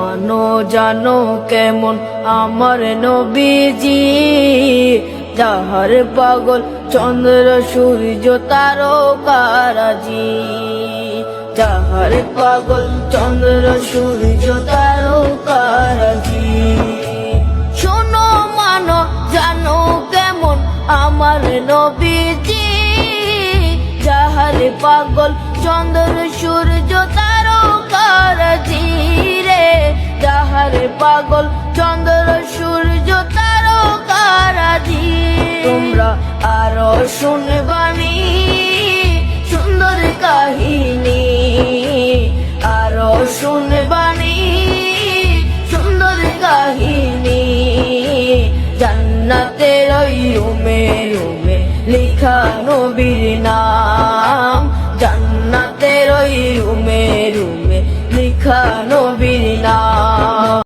মানো জানো কেমন আমার নবীজি, যাহার পাগল চন্দ্র সূর্য তারকারাজি, যাহার পাগল চন্দ্র সূর্য তারকারাজি। শোনো মানো জানো কেমন আমার নবীজি, যাহার পাগল চন্দ্র সূর্য তারকারাজি রে, যাহার পাগল চন্দ্র সূর্য তারকারাজি। তোমরা আরো শুনবানি সুন্দর কাহিনী, আরো শুনবানি সুন্দর কাহিনী। জান্নাতের ওই রুমে রুমে লিখা নবীর নাম, জান্নাতের ওই রুমে রুমে লিখা নবীর